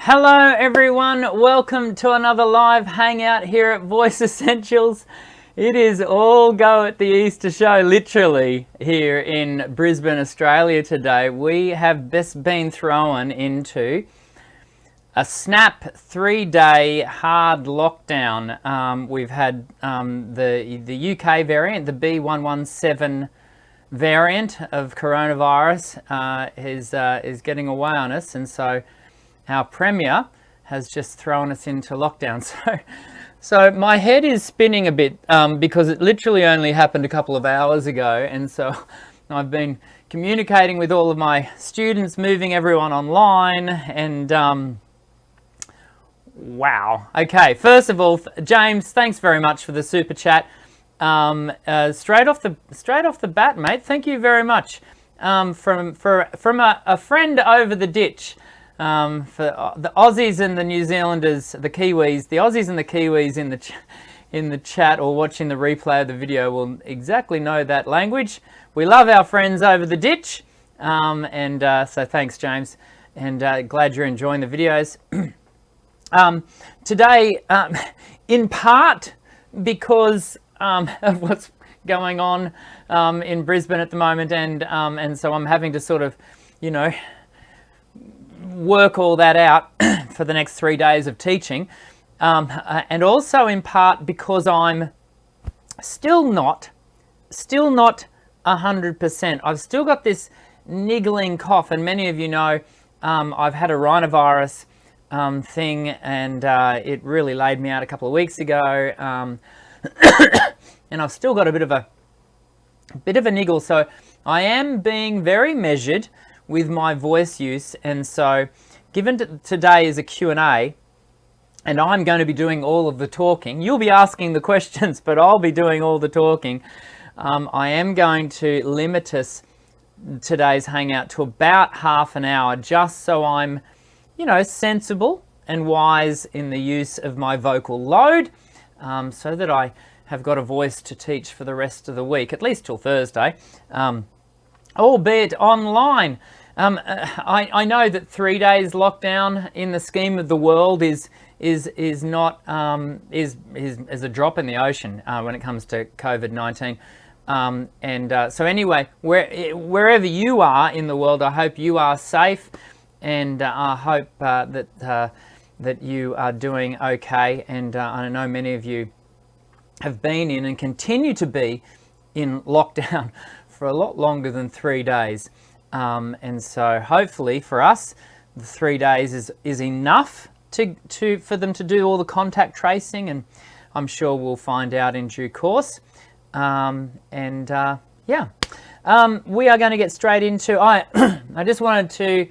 Hello everyone, welcome to another live hangout here at Voice Essentials. It is all go at the Easter show, literally, here in Brisbane, Australia today. We have just been thrown into a snap 3-day hard lockdown. We've had the UK variant, the B117 variant of coronavirus is getting away on us, and so our Premier has just thrown us into lockdown. So my head is spinning a bit because it literally only happened a couple of hours ago, and so I've been communicating with all of my students, moving everyone online, and wow. Okay, first of all, James, thanks very much for the super chat. Straight off the bat, mate. Thank you very much from a friend over the ditch. For the Aussies and the New Zealanders, the Kiwis, the Aussies and the Kiwis in the chat or watching the replay of the video will exactly know that language. We love our friends over the ditch, so thanks, James, and glad you're enjoying the videos. Today, in part because of what's going on in Brisbane at the moment, and so I'm having to sort of, work all that out for the next 3 days of teaching, and also in part because I'm still not 100%. I've still got this niggling cough, and many of you know I've had a rhinovirus thing, and it really laid me out a couple of weeks ago, and I've still got a bit of a niggle, so I am being very measured with my voice use. And so given today is a Q&A, and I'm going to be doing all of the talking, you'll be asking the questions, but I'll be doing all the talking. I am going to limit today's hangout to about half an hour, just so I'm, sensible and wise in the use of my vocal load, so that I have got a voice to teach for the rest of the week, at least till Thursday, albeit online. I know that 3 days lockdown in the scheme of the world is not is a drop in the ocean when it comes to COVID-19. So anyway, wherever you are in the world, I hope you are safe, and I hope that you are doing okay. And I know many of you have been in and continue to be in lockdown for a lot longer than 3 days. And so hopefully for us, the 3 days is enough for them to do all the contact tracing, and I'm sure we'll find out in due course. We are going to get straight into, I just wanted to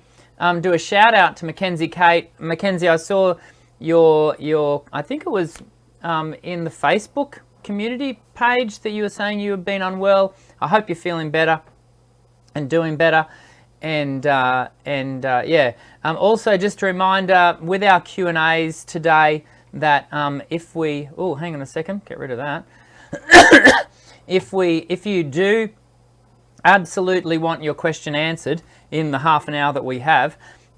do a shout out to Mackenzie Kate. Mackenzie, I saw your I think it was in the Facebook community page that you were saying you had been unwell. I hope you're feeling better and doing better, and also just a reminder with our Q&As today that if we hang on a second, get rid of that. if you do absolutely want your question answered in the half an hour that we have,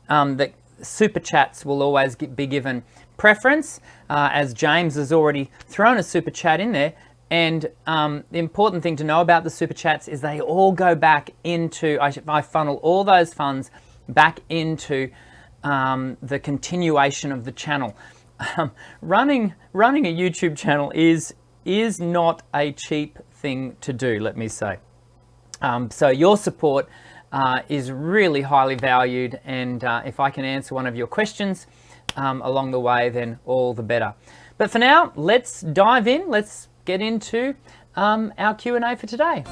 that super chats will always be given preference, as James has already thrown a super chat in there. And the important thing to know about the super chats is they all go back into, I funnel all those funds back into the continuation of the channel. Running a YouTube channel is not a cheap thing to do, let me say. So your support is really highly valued, and if I can answer one of your questions along the way, then all the better. But for now, let's dive in. Let's get into our Q&A for today.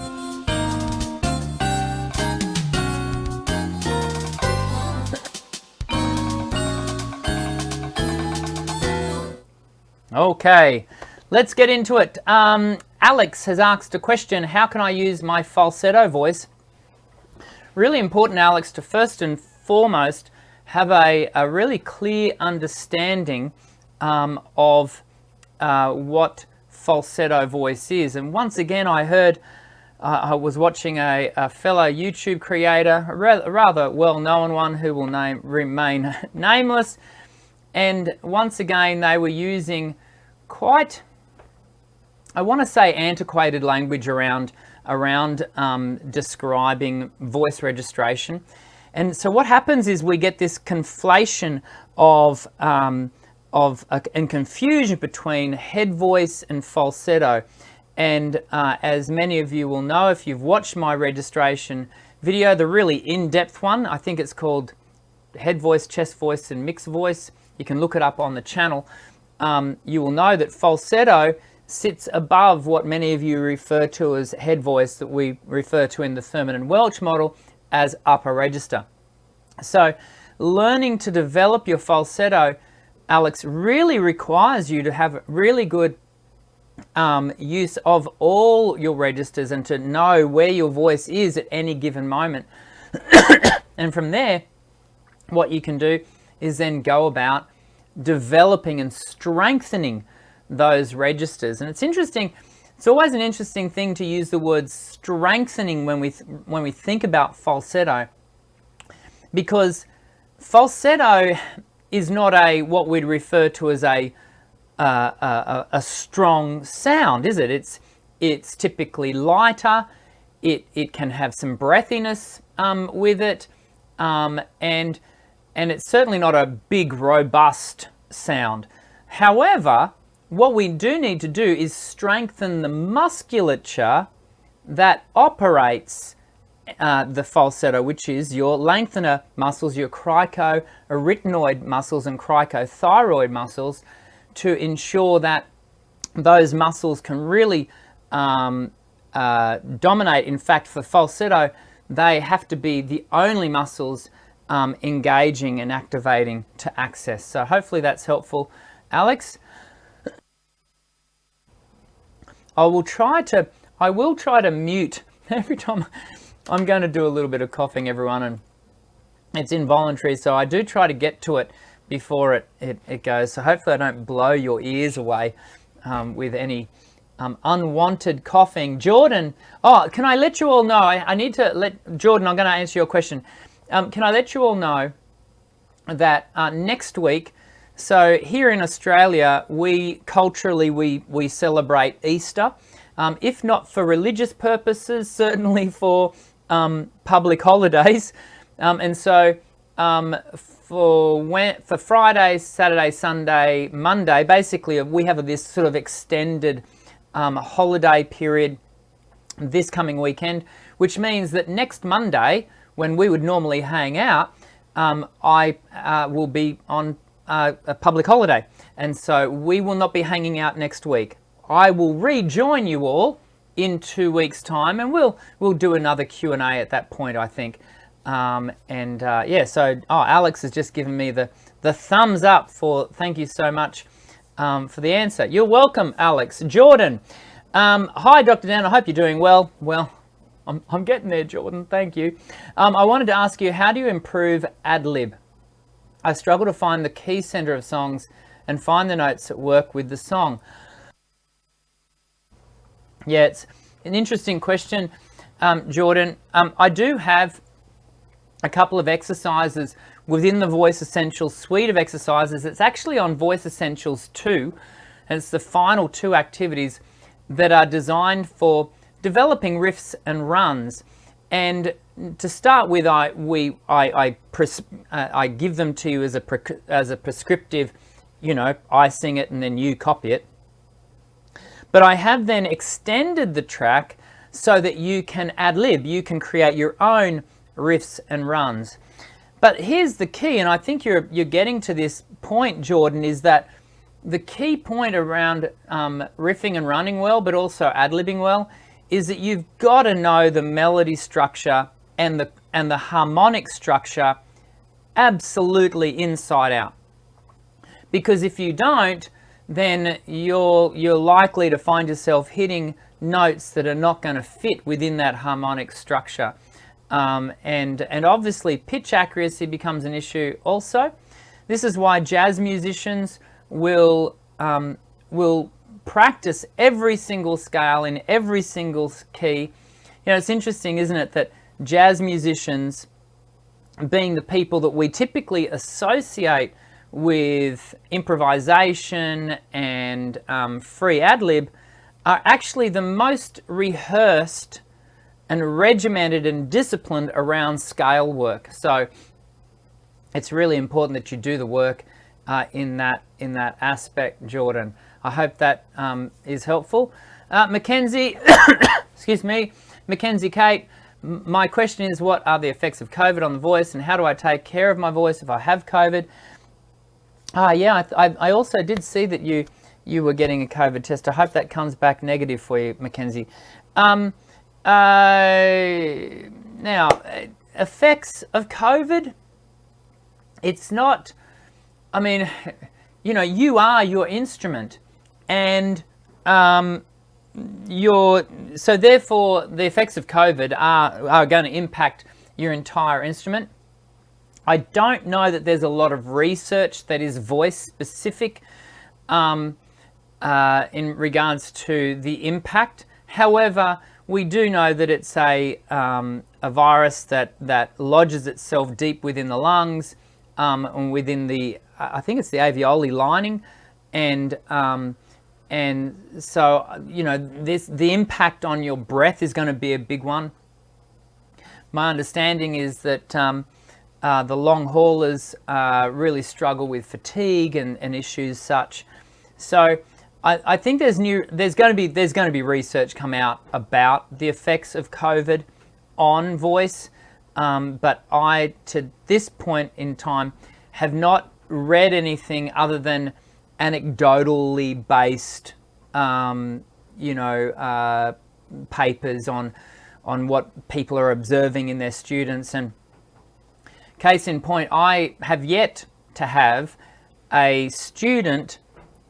Okay, let's get into it. Alex has asked a question: how can I use my falsetto voice? Really important, Alex, to first and foremost have a really clear understanding of what falsetto voice is. And once again, I heard, I was watching a fellow YouTube creator, a rather well-known one who will remain nameless, And once again, they were using quite, I want to say, antiquated language around describing voice registration. And so what happens is we get this conflation and confusion between head voice and falsetto. And as many of you will know, if you've watched my registration video, the really in-depth one, I think it's called head voice, chest voice, and mixed voice. You can look it up on the channel. You will know that falsetto sits above what many of you refer to as head voice, that we refer to in the Thurman and Welch model as upper register. So learning to develop your falsetto, Alex, really requires you to have really good use of all your registers and to know where your voice is at any given moment. And from there, what you can do is then go about developing and strengthening those registers. And it's interesting, it's always an interesting thing to use the word strengthening when we think about falsetto, because falsetto is not what we'd refer to as a strong sound, is it? It's typically lighter. It can have some breathiness with it, and it's certainly not a big, robust sound. However, what we do need to do is strengthen the musculature that operates the falsetto, which is your lengthener muscles, your cricoarytenoid muscles and cricothyroid muscles, to ensure that those muscles can really dominate. In fact, for falsetto, they have to be the only muscles engaging and activating to access. So hopefully that's helpful, Alex. I will try to mute every time. I'm going to do a little bit of coughing, everyone, and it's involuntary, so I do try to get to it before it goes. So hopefully I don't blow your ears away with any unwanted coughing. Jordan, can I let you all know, I need to let, Jordan, I'm going to answer your question. Can I let you all know that next week, so here in Australia, we celebrate Easter, if not for religious purposes, certainly for public holidays. And so for Friday, Saturday, Sunday, Monday, basically we have this sort of extended holiday period this coming weekend, which means that next Monday, when we would normally hang out, I will be on a public holiday, and so we will not be hanging out next week. I will rejoin you all in 2 weeks' time, and we'll do another Q&A at that point, I think. Yeah, so Alex has just given me the thumbs up for, thank you so much for the answer. You're welcome, Alex. Jordan, hi, Dr. Dan, I hope you're doing well. Well, I'm getting there, Jordan, thank you. I wanted to ask you, how do you improve ad-lib? I struggle to find the key center of songs and find the notes that work with the song. Yeah, it's an interesting question, Jordan. I do have a couple of exercises within the Voice Essentials suite of exercises. It's actually on Voice Essentials 2, and it's the final 2 activities that are designed for developing riffs and runs. And to start with, I give them to you as a prescriptive, you know, I sing it and then you copy it. But I have then extended the track so that you can ad-lib, you can create your own riffs and runs. But here's the key, and I think you're getting to this point, Jordan, is that the key point around riffing and running well, but also ad-libbing well, is that you've got to know the melody structure and the harmonic structure absolutely inside out. Because if you don't, then you're likely to find yourself hitting notes that are not going to fit within that harmonic structure. And obviously pitch accuracy becomes an issue also. This is why jazz musicians will practice every single scale in every single key. You know, it's interesting, isn't it, that jazz musicians, being the people that we typically associate with improvisation and free ad-lib are actually the most rehearsed and regimented and disciplined around scale work. So it's really important that you do the work in that aspect, Jordan. I hope that is helpful. Mackenzie, excuse me, Mackenzie Kate, my question is, what are the effects of COVID on the voice, and how do I take care of my voice if I have COVID? Yeah, I also did see that you were getting a COVID test. I hope that comes back negative for you, Mackenzie. Now, effects of COVID, it's not, I mean, you know, you are your instrument, and so therefore the effects of COVID are going to impact your entire instrument. I don't know that there's a lot of research that is voice specific in regards to the impact. However, we do know that it's a virus that lodges itself deep within the lungs and within the, I think it's the alveoli lining, and so, you know, the impact on your breath is going to be a big one. My understanding is that the long haulers really struggle with fatigue and issues such. So I think there's going to be research come out about the effects of COVID on voice, but I, to this point in time, have not read anything other than anecdotally based, papers on what people are observing in their students. And case in point, I have yet to have a student,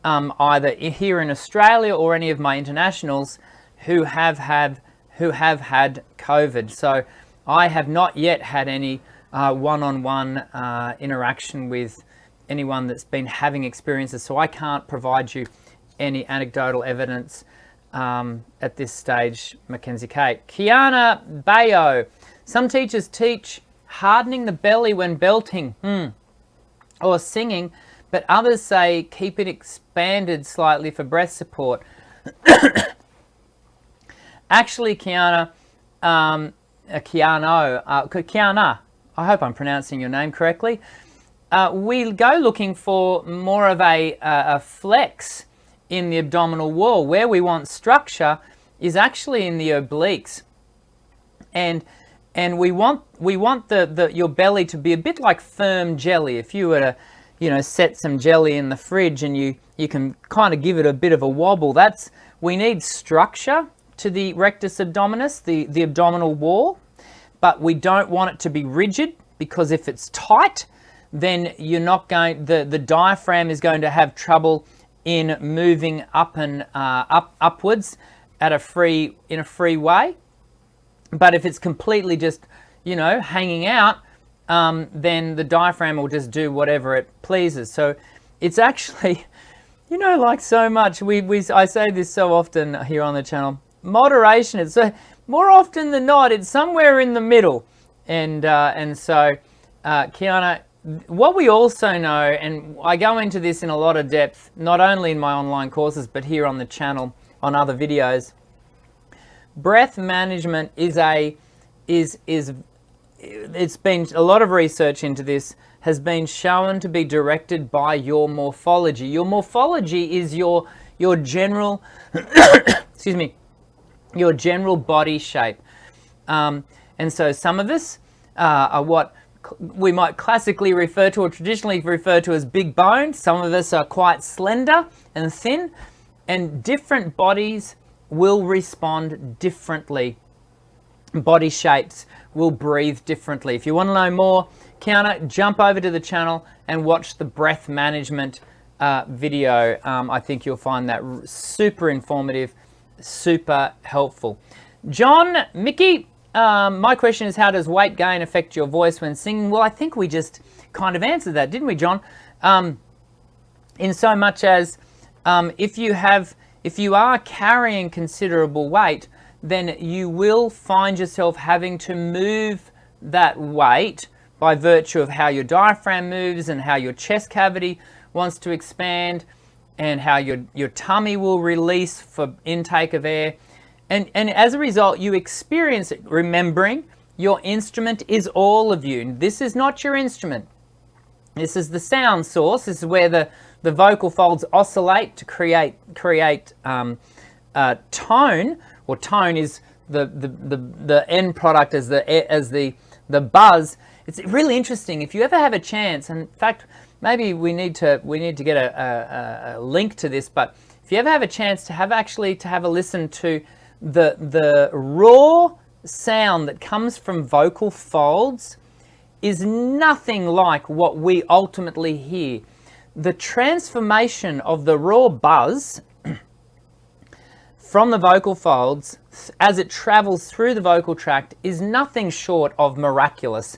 either here in Australia or any of my internationals, who have had COVID. So I have not yet had any one-on-one interaction with anyone that's been having experiences, so I can't provide you any anecdotal evidence at this stage, Mackenzie Kate. Kiana Bayo, some teachers teach hardening the belly when belting or singing, but others say keep it expanded slightly for breath support. Actually, Kiana, Kiana, I hope I'm pronouncing your name correctly. We go looking for more of a flex in the abdominal wall. Where we want structure is actually in the obliques, and we want your belly to be a bit like firm jelly. If you were to, you know, set some jelly in the fridge and you can kind of give it a bit of a wobble. We need structure to the rectus abdominis, the abdominal wall, but we don't want it to be rigid, because if it's tight, then you're not going, the diaphragm is going to have trouble in moving up and upwards in a free way. But if it's completely just, you know, hanging out, then the diaphragm will just do whatever it pleases. So it's actually, you know, like so much, I say this so often here on the channel, moderation. It's more often than not, it's somewhere in the middle. And so, Kiana, what we also know, and I go into this in a lot of depth, not only in my online courses, but here on the channel on other videos, breath management it's been, a lot of research into this has been shown to be directed by your morphology. Your morphology is your general, excuse me, your general body shape. And so some of us are what we might classically refer to or traditionally refer to as big boned. Some of us are quite slender and thin, and different bodies will respond differently. Body shapes will breathe differently. If you want to know more, Kiana, jump over to the channel and watch the breath management video. I think you'll find that super informative, super helpful. John, Mickey, my question is, how does weight gain affect your voice when singing? Well, I think we just kind of answered that, didn't we, John? In so much as if you are carrying considerable weight, then you will find yourself having to move that weight by virtue of how your diaphragm moves and how your chest cavity wants to expand and how your tummy will release for intake of air. And as a result, you experience it, remembering your instrument is all of you. This is not your instrument. This is the sound source. This is where the vocal folds oscillate to create tone. Or tone is the end product as the buzz. It's really interesting. If you ever have a chance, and in fact, maybe we need to get a link to this. But if you ever have a chance to have a listen to the raw sound that comes from vocal folds, is nothing like what we ultimately hear. The transformation of the raw buzz from the vocal folds as it travels through the vocal tract is nothing short of miraculous.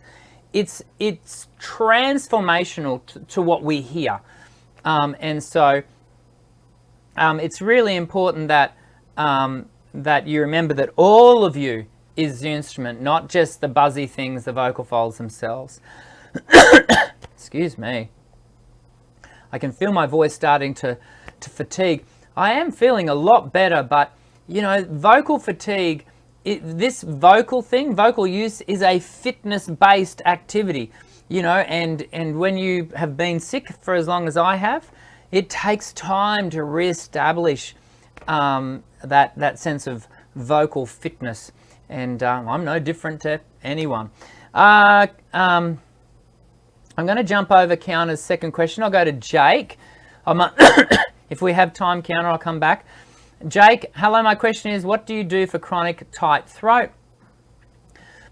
It's transformational to what we hear. And so it's really important that you remember that all of you is the instrument, not just the buzzy things, the vocal folds themselves. Excuse me. I can feel my voice starting to fatigue. I am feeling a lot better, but you know, vocal fatigue, this vocal use is a fitness-based activity, you know, and when you have been sick for as long as I have, it takes time to reestablish that sense of vocal fitness. And I'm no different to anyone. I'm going to jump over Counter's second question. I'll go to Jake. If we have time, Counter, I'll come back. Jake, hello, my question is, what do you do for chronic tight throat?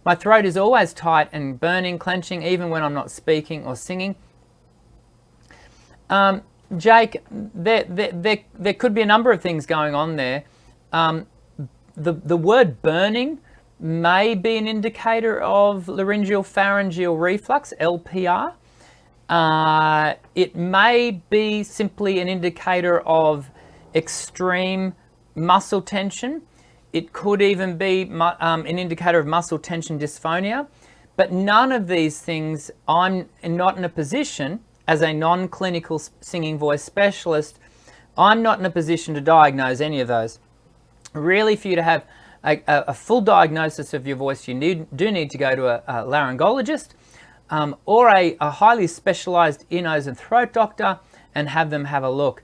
My throat is always tight and burning, clenching, even when I'm not speaking or singing. Jake, there could be a number of things going on there. The word burning may be an indicator of laryngeal pharyngeal reflux, LPR. It may be simply an indicator of extreme muscle tension. It could even be an indicator of muscle tension dysphonia. But none of these things, I'm not in a position, as a non-clinical singing voice specialist, I'm not in a position to diagnose any of those. Really, for you to have a full diagnosis of your voice, you do need to go to a laryngologist or a highly specialized ear, nose and throat doctor and have them have a look.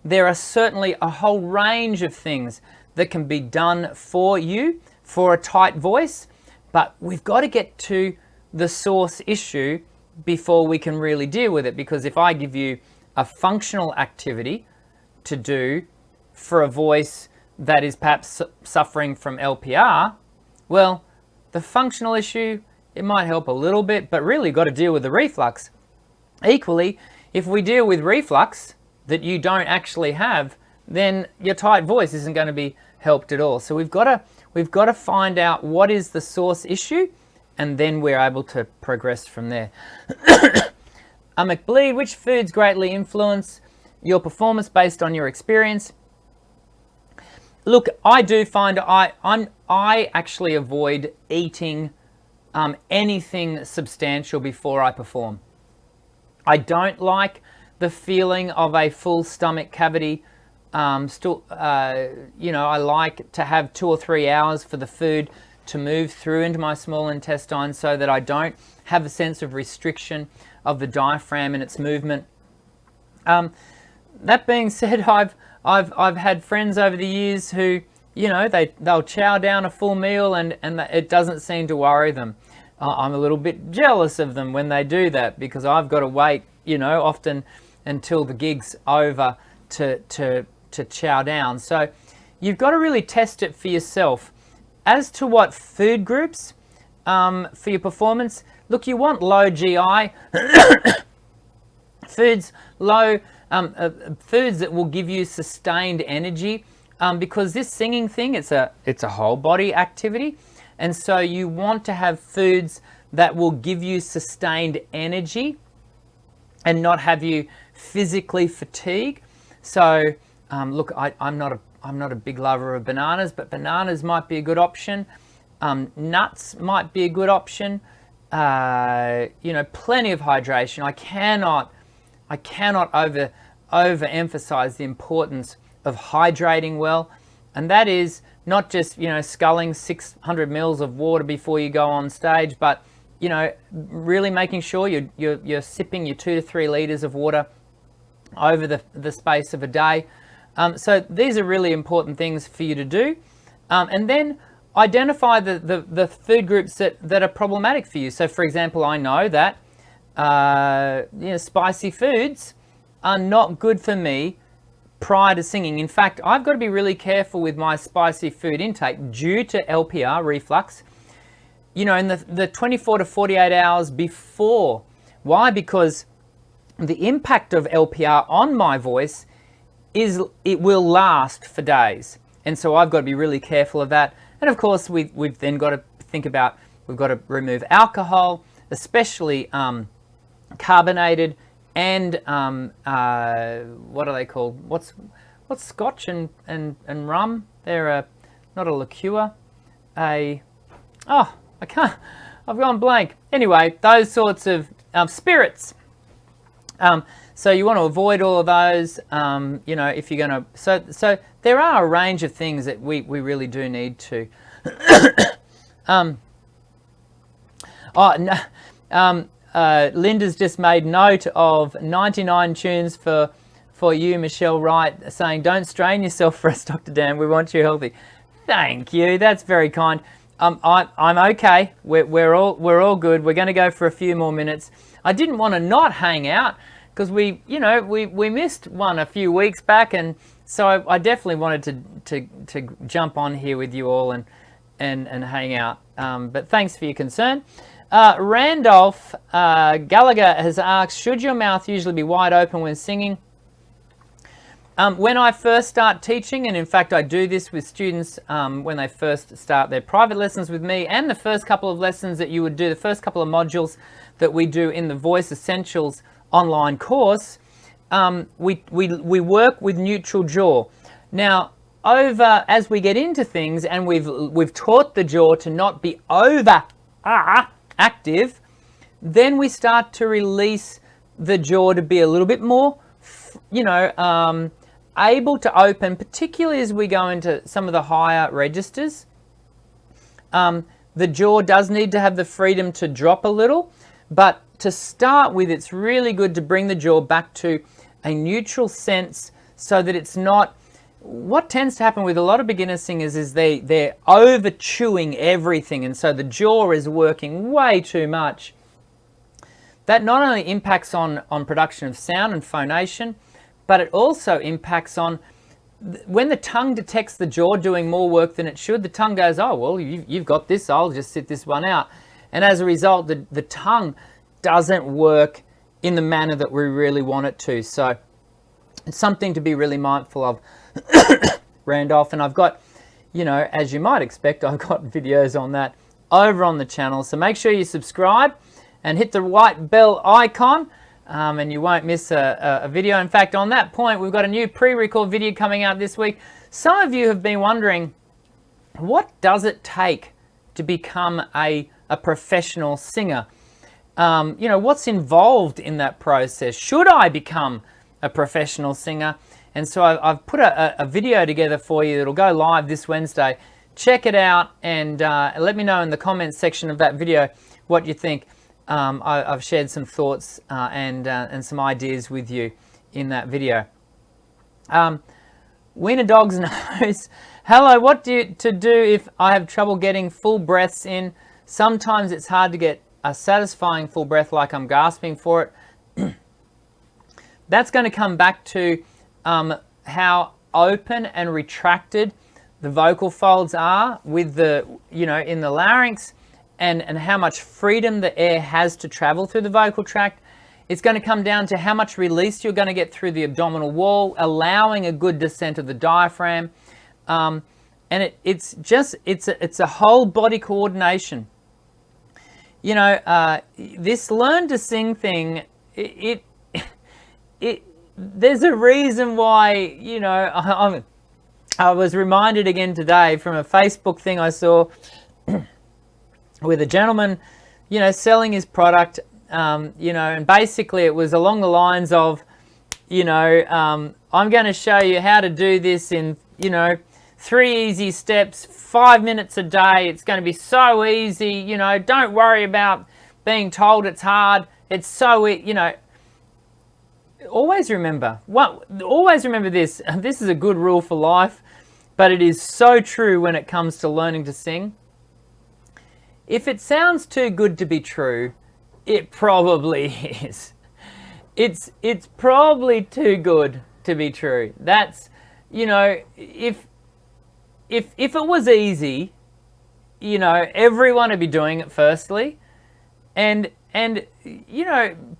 There are certainly a whole range of things that can be done for you for a tight voice, but we've got to get to the source issue before we can really deal with it, because if I give you a functional activity to do for a voice that is perhaps suffering from LPR, well, the functional issue, it might help a little bit, but really got to deal with the reflux. Equally, if we deal with reflux that you don't actually have, then your tight voice isn't going to be helped at all. So we've got to find out what is the source issue, and then we're able to progress from there. McBleed, which foods greatly influence your performance based on your experience? Look, I do find I actually avoid eating anything substantial before I perform. I don't like the feeling of a full stomach cavity. I like to have 2 or 3 hours for the food to move through into my small intestine so that I don't have a sense of restriction of the diaphragm and its movement. That being said, I've had friends over the years who, you know, they'll chow down a full meal and it doesn't seem to worry them. I'm a little bit jealous of them when they do that, because I've got to wait, you know, often until the gig's over to chow down. So you've got to really test it for yourself. As to what food groups for your performance, look, you want low GI foods, foods that will give you sustained energy, because this singing thing, it's a whole body activity, and so you want to have foods that will give you sustained energy and not have you physically fatigue. So look, I'm not a big lover of bananas, but bananas might be a good option. Nuts might be a good option. plenty of hydration. I cannot overemphasize the importance of hydrating well, and that is not just sculling 600 mils of water before you go on stage, but really making sure you're sipping your 2 to 3 liters of water over the space of a day. So these are really important things for you to do, and then identify the food groups that are problematic for you. So for example, I know that spicy foods are not good for me prior to singing. In fact, I've got to be really careful with my spicy food intake due to LPR, reflux, in the 24 to 48 hours before. Why? Because the impact of LPR on my voice it will last for days. And so I've got to be really careful of that. And of course, we've then got to think about, we've got to remove alcohol, especially carbonated, and what are they called? What's Scotch and rum? They're not a liqueur, I can't, I've gone blank. Anyway, those sorts of spirits. So you want to avoid all of those, if you're going to, so there are a range of things that we really do need to. Linda's just made note of 99 tunes for you, Michelle Wright, saying, don't strain yourself for us, Dr. Dan, we want you healthy. Thank you, that's very kind. I'm okay, we're all good. We're going to go for a few more minutes. I didn't want to not hang out, because we missed one a few weeks back, and so I definitely wanted to jump on here with you all and hang out. But thanks for your concern. Randolph Gallagher has asked, should your mouth usually be wide open when singing? When I first start teaching, and in fact I do this with students when they first start their private lessons with me, and the first couple of lessons that you would do, the first couple of modules that we do in the Voice Essentials online course, we work with neutral jaw. Now, as we get into things, and we've taught the jaw to not be over active, then we start to release the jaw to be a little bit more, able to open, particularly as we go into some of the higher registers. The jaw does need to have the freedom to drop a little, but to start with, it's really good to bring the jaw back to a neutral sense so that it's not. What tends to happen with a lot of beginner singers is they're over chewing everything, and so the jaw is working way too much. That not only impacts on production of sound and phonation, but it also impacts on when the tongue detects the jaw doing more work than it should. The tongue goes, oh well, you've got this, I'll just sit this one out, and as a result the tongue doesn't work in the manner that we really want it to. So it's something to be really mindful of. Randolph, and I've got, as you might expect, I've got videos on that over on the channel, so make sure you subscribe and hit the white bell icon, and you won't miss a video. In fact, on that point, we've got a new pre-record video coming out this week. Some of you have been wondering, what does it take to become a professional singer? What's involved in that process? Should I become a professional singer? And so I've put a video together for you that'll go live this Wednesday. Check it out, and let me know in the comments section of that video what you think. I've shared some thoughts and some ideas with you in that video. Wiener Dog's Nose. Hello, what to do if I have trouble getting full breaths in? Sometimes it's hard to get a satisfying full breath, like I'm gasping for it. That's going to come back to how open and retracted the vocal folds are with the, in the larynx, and how much freedom the air has to travel through the vocal tract. It's going to come down to how much release you're going to get through the abdominal wall, allowing a good descent of the diaphragm. And it's a whole body coordination. This learn to sing thing, there's a reason why, I was reminded again today from a Facebook thing I saw with a gentleman selling his product, and basically it was along the lines of, I'm going to show you how to do this in, 3 easy steps, 5 minutes a day. It's going to be so easy. Don't worry about being told it's hard. It's so, always remember this. This is a good rule for life, but it is so true when it comes to learning to sing. If it sounds too good to be true, it probably is. It's probably too good to be true. That's, if it was easy, everyone would be doing it firstly. And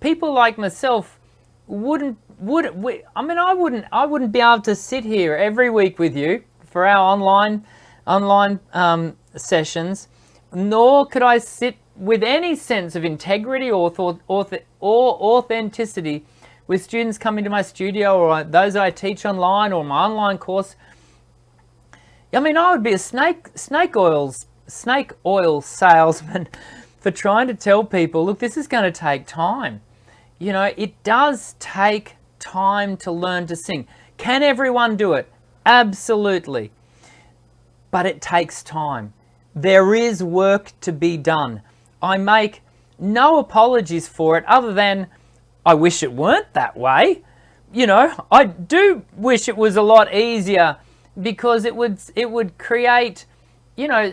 people like myself I wouldn't be able to sit here every week with you for our online sessions, nor could I sit with any sense of integrity or authenticity with students coming to my studio or those I teach online or my online course. I would be a snake oil salesman for trying to tell people, look, this is going to take time. It does take time to learn to sing. Can everyone do it? Absolutely. But it takes time. There is work to be done. I make no apologies for it other than I wish it weren't that way. I do wish it was a lot easier, because it would create,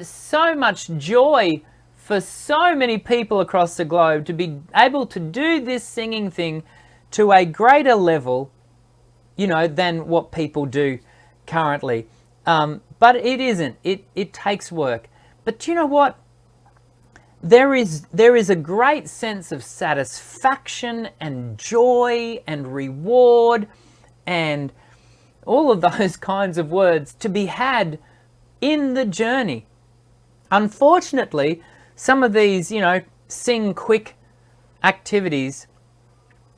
so much joy for so many people across the globe to be able to do this singing thing to a greater level, than what people do currently. But it isn't. It takes work. But you know what? There is a great sense of satisfaction and joy and reward and all of those kinds of words to be had in the journey. Unfortunately, some of these, sing quick activities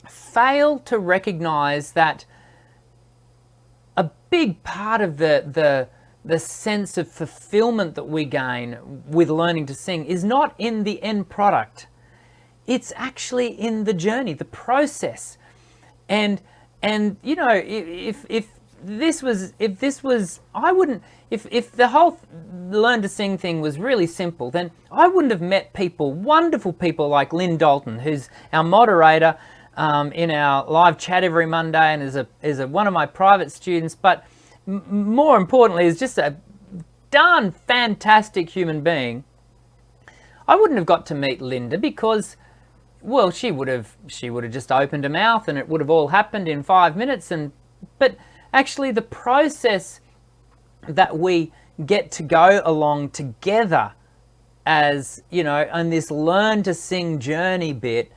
fail to recognize that a big part of the sense of fulfillment that we gain with learning to sing is not in the end product. It's actually in the journey, the process. And if the whole learn to sing thing was really simple, then I wouldn't have met wonderful people like Lynn Dalton, who's our moderator in our live chat every Monday and is one of my private students, but more importantly is just a darn fantastic human being. I wouldn't have got to meet Linda because, well, she would have just opened her mouth and it would have all happened in 5 minutes. But actually the process that we get to go along together as, on this learn to sing journey bit,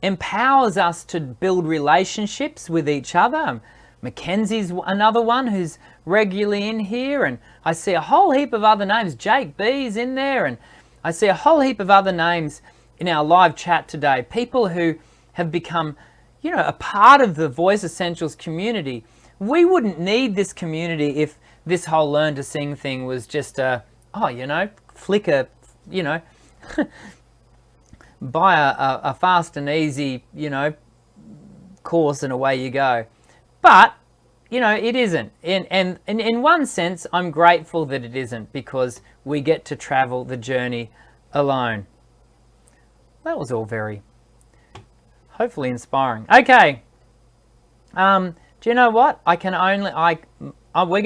empowers us to build relationships with each other. Mackenzie's another one who's regularly in here, and I see a whole heap of other names. Jake B's in there, and I see a whole heap of other names in our live chat today. People who have become, a part of the Voice Essentials community. We wouldn't need this community if this whole learn to sing thing was just flicker, buy a fast and easy, course and away you go. But, it isn't. And in one sense, I'm grateful that it isn't, because we get to travel the journey alone. That was all very, hopefully inspiring. Okay. Do you know what? I'm going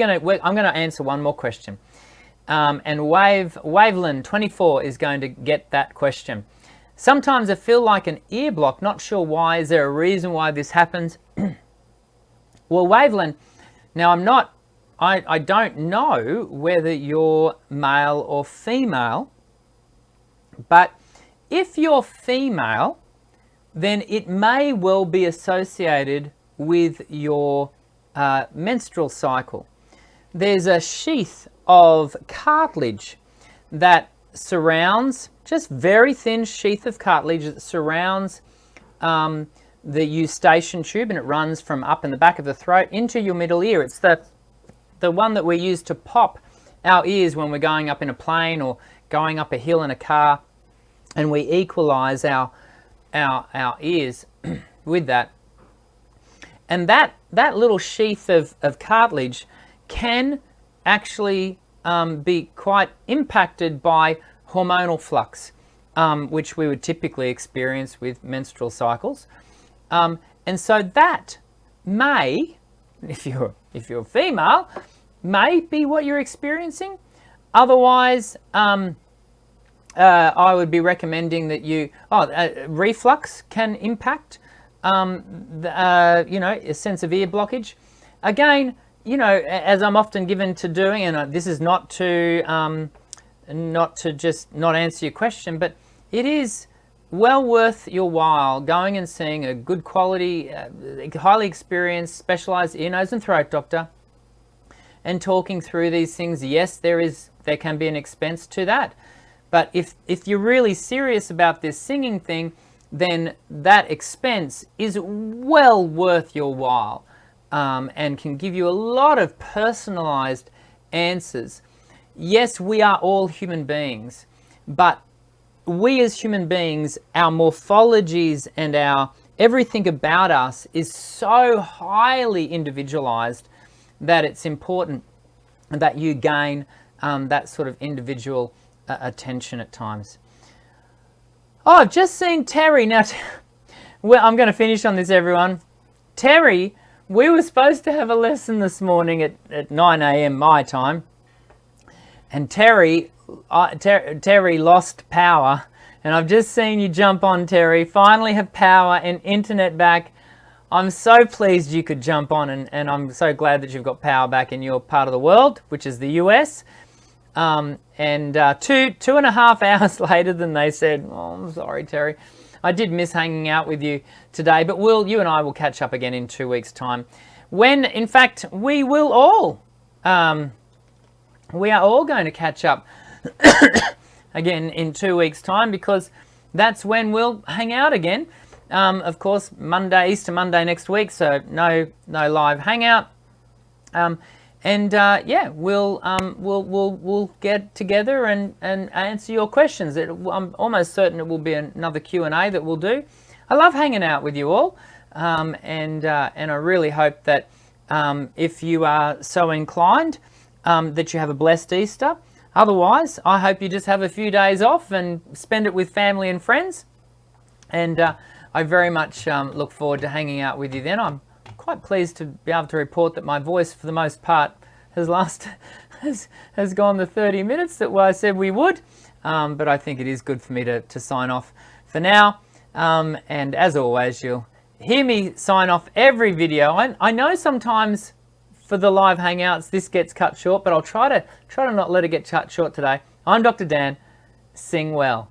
to answer one more question. And Waveland24 is going to get that question. Sometimes I feel like an ear block, not sure why. Is there a reason why this happens? Well, Waveland, now I don't know whether you're male or female, but if you're female, then it may well be associated with your menstrual cycle. There's a sheath of cartilage that surrounds, just very thin sheath of cartilage that surrounds the eustachian tube, and it runs from up in the back of the throat into your middle ear. It's the one that we use to pop our ears when we're going up in a plane or going up a hill in a car. and we equalize our ears with that. And that little sheath of cartilage can actually be quite impacted by hormonal flux, which we would typically experience with menstrual cycles. And so that may, if you're female, may be what you're experiencing. Otherwise, I would be recommending that reflux can impact, a sense of ear blockage. Again, as I'm often given to doing, and this is not to just not answer your question, but it is well worth your while going and seeing a good quality, highly experienced, specialized ear, nose and throat doctor and talking through these things. Yes, there can be an expense to that. But if you're really serious about this singing thing, then that expense is well worth your while, and can give you a lot of personalized answers. Yes, we are all human beings, but we as human beings, our morphologies and our everything about us is so highly individualized that it's important that you gain that sort of individual attention at times. Oh, I've just seen Terry. Now, well, I'm going to finish on this, everyone. Terry, we were supposed to have a lesson this morning at 9 a.m. my time, and Terry lost power, and I've just seen you jump on, Terry. Finally have power and internet back. I'm so pleased you could jump on, and I'm so glad that you've got power back in your part of the world, which is the US. And 2.5 hours later than they said, oh, I'm sorry, Terry. I did miss hanging out with you today, but you and I will catch up again in 2 weeks' time. When, in fact, we will all, we are all going to catch up again in 2 weeks' time, because that's when we'll hang out again. Of course, Easter Monday next week, so no live hangout. We'll get together and answer your questions. I'm almost certain it will be another Q&A that we'll do. I love hanging out with you all, and I really hope that if you are so inclined, that you have a blessed Easter. Otherwise, I hope you just have a few days off and spend it with family and friends. And I very much look forward to hanging out with you then. I'm quite pleased to be able to report that my voice, for the most part, has gone the 30 minutes that I said we would. But I think it is good for me to sign off for now. And as always, you'll hear me sign off every video. I know sometimes for the live hangouts this gets cut short, but I'll try to not let it get cut short today. I'm Dr. Dan. Sing well.